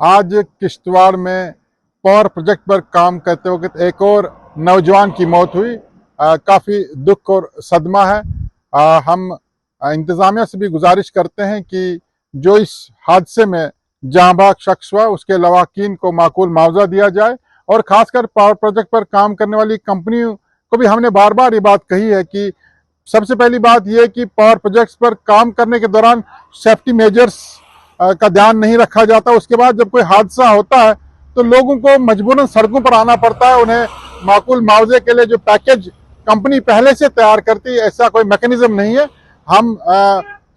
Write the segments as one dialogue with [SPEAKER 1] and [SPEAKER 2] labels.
[SPEAKER 1] आज किश्तवाड़ में power project पर काम करते वक्त एक और नौजवान की मौत हुई। काफ़ी दुख और सदमा है। हम इंतज़ामिया से भी गुजारिश करते हैं कि जो इस हादसे में जाँबाज शख्स हुआ उसके लवाकिन को माकूल मुआवजा दिया जाए, और ख़ासकर पावर प्रोजेक्ट पर काम करने वाली कंपनियों को भी हमने बार बार ये बात कही है कि सबसे पहली बात यह है कि पावर प्रोजेक्ट्स पर काम करने के दौरान सेफ्टी मेजर्स का ध्यान नहीं रखा जाता। उसके बाद जब कोई हादसा होता है तो लोगों को मजबूरन सड़कों पर आना पड़ता है। उन्हें माकूल मुआवजे के लिए जो पैकेज कंपनी पहले से तैयार करती है, ऐसा कोई मैकेनिज्म नहीं है। हम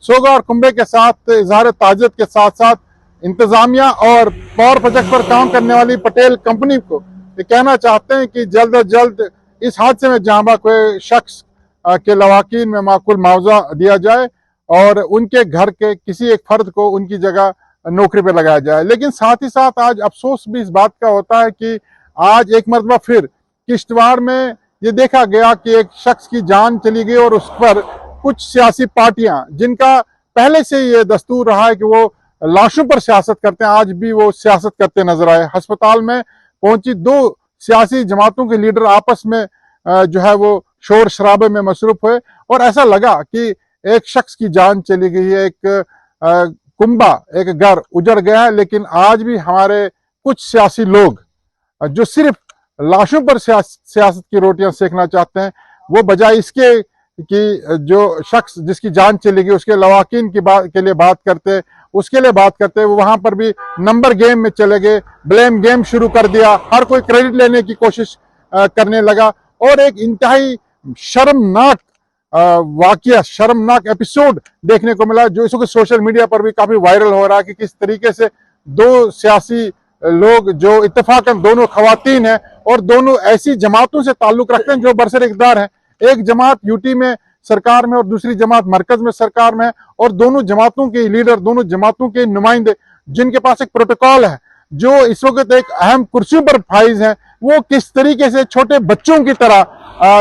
[SPEAKER 1] सोगा और कुंबे के साथ इजहार ताज़ियत के साथ साथ इंतजामिया और पावर प्रोजेक्ट पर काम करने वाली पटेल कंपनी को ये कहना चाहते हैं कि जल्द अज जल्द इस हादसे में जाँबाज कोई शख्स के लवाकिन में माकूल मुआवजा दिया जाए और उनके घर के किसी एक फर्द को उनकी जगह नौकरी पर लगाया जाए। लेकिन साथ ही साथ आज अफसोस भी इस बात का होता है कि आज एक मरतबा फिर किश्तवाड़ में ये देखा गया कि एक शख्स की जान चली गई और उस पर कुछ सियासी पार्टियां, जिनका पहले से ये दस्तूर रहा है कि वो लाशों पर सियासत करते हैं, आज भी वो सियासत करते नजर आए। अस्पताल में पहुंची दो सियासी जमातों के लीडर आपस में जो है वो शोर शराबे में मसरूफ हुए और ऐसा लगा कि एक शख्स की जान चली गई है, एक कुंबा, एक घर उजड़ गया है। लेकिन आज भी हमारे कुछ सियासी लोग जो सिर्फ लाशों पर सियासत की रोटियां सेकना चाहते हैं, वो बजाय इसके कि जो शख्स जिसकी जान चली गई उसके लवाकिन की बात के लिए बात करते, उसके लिए बात करते, वो वहां पर भी नंबर गेम में चले गए, ब्लेम गेम शुरू कर दिया, हर कोई क्रेडिट लेने की कोशिश करने लगा और एक इंतहाई शर्मनाक वाकया, शर्मनाक एपिसोड देखने को मिला जो इस वक्त सोशल मीडिया पर भी काफी वायरल हो रहा है कि किस तरीके से दो सियासी लोग जो इत्तेफाकन दोनों खवातीन हैं और दोनों ऐसी जमातों से ताल्लुक रखते हैं जो बरसर इक़्तिदार हैं। एक जमात यूटी में सरकार में और दूसरी जमात मरकज में सरकार में है, और दोनों जमातों के लीडर, दोनों जमातों के नुमाइंदे जिनके पास एक प्रोटोकॉल है, जो इस वक्त एक अहम कुर्सियों पर फाइज हैं, वो किस तरीके से छोटे बच्चों की तरह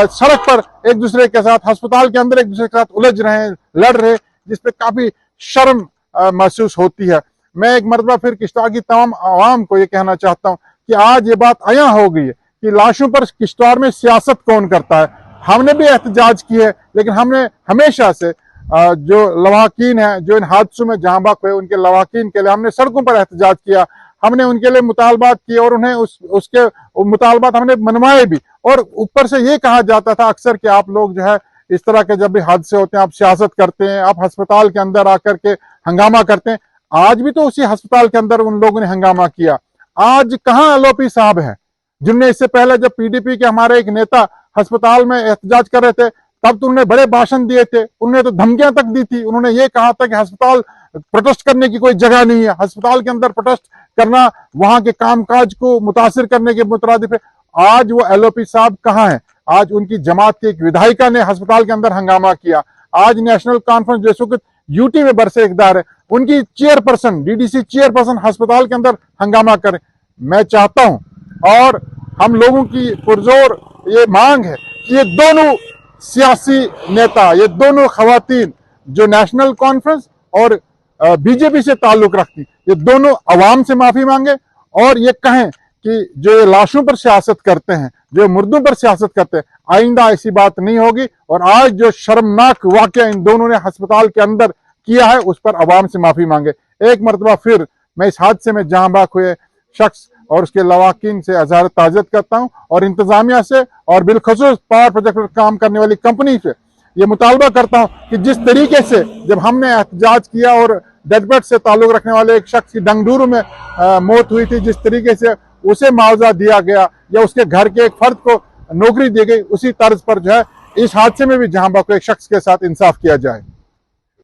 [SPEAKER 1] सड़क पर एक दूसरे के साथ, अस्पताल के अंदर एक दूसरे के साथ उलझ रहे हैं, लड़ रहे, जिसपे काफी शर्म महसूस होती है। मैं एक मरतबा फिर किश्तवाड़ की तमाम आवाम को ये कहना चाहता हूँ कि आज ये बात अया हो गई है कि लाशों पर किश्तवाड़ में सियासत कौन करता है। हमने भी एहतजाज की है, लेकिन हमने हमेशा से जो लवाकिन है, जो इन हादसों में जाँबाज हुए, उनके लवाकिन के लिए हमने सड़कों पर एहतजाज किया, हमने उनके लिए मुतालबात किए और उन्हें उसके मुतालबात हमने मनवाए भी। और ऊपर से ये कहा जाता था अक्सर कि आप लोग जो है इस तरह के जब भी हादसे होते हैं आप सियासत करते हैं, आप अस्पताल के अंदर आकर के हंगामा करते हैं। आज भी तो उसी अस्पताल के अंदर उन लोगों ने हंगामा किया। आज कहाँ एलओपी साहब है जिनने इससे पहले जब पीडीपी के हमारे एक नेता अस्पताल में एहतजाज कर रहे थे तब तो उन्होंने बड़े भाषण दिए थे, उन्होंने तो धमकियां तक दी थी, उन्होंने ये कहा था कि अस्पताल प्रोटेस्ट करने की कोई जगह नहीं है, अस्पताल के अंदर प्रोटेस्ट करना वहां के कामकाज को मुतासिर करने के मुतरादिफ है। आज वो एलओपी साहब कहाँ है? आज उनकी जमात की एक विधायिका ने अस्पताल के अंदर हंगामा किया। आज नेशनल कॉन्फ्रेंस जो इस वक्त यूटी में बरसे इक़्तिदार है, उनकी चेयरपर्सन, डीडीसी चेयरपर्सन अस्पताल के अंदर हंगामा करे। मैं चाहता हूं और हम लोगों की पुरजोर ये मांग है कि ये दोनों सियासी नेता, ये दोनों खवातीन जो नेशनल कॉन्फ्रेंस और बीजेपी से ताल्लुक रखती, ये दोनों अवाम से माफी मांगे और ये कहें कि जो ये लाशों पर सियासत करते हैं, जो मुर्दों पर सियासत करते हैं, आइंदा ऐसी बात नहीं होगी। और आज जो शर्मनाक वाकया इन दोनों ने अस्पताल के अंदर किया है उस पर अवाम से माफी मांगे। एक मरतबा फिर मैं इस हादसे में जाँबाज हुए शख्स और उसके लवाकिन से इजहार ताज़ियत करता हूं और इंतजामिया से और बिलखसूस पावर प्रोजेक्ट पर काम करने वाली कंपनी से ये मुतालबा करता हूं कि जिस तरीके से जब हमने एहतजाज किया और डेडबेड से ताल्लुक रखने वाले एक शख्स की डंगडूरू में मौत हुई थी, जिस तरीके से उसे मुआवजा दिया गया या उसके घर के एक फर्द को नौकरी दी गई, उसी तर्ज पर जो है इस हादसे में भी जाँबाज को एक शख्स के साथ इंसाफ किया जाए।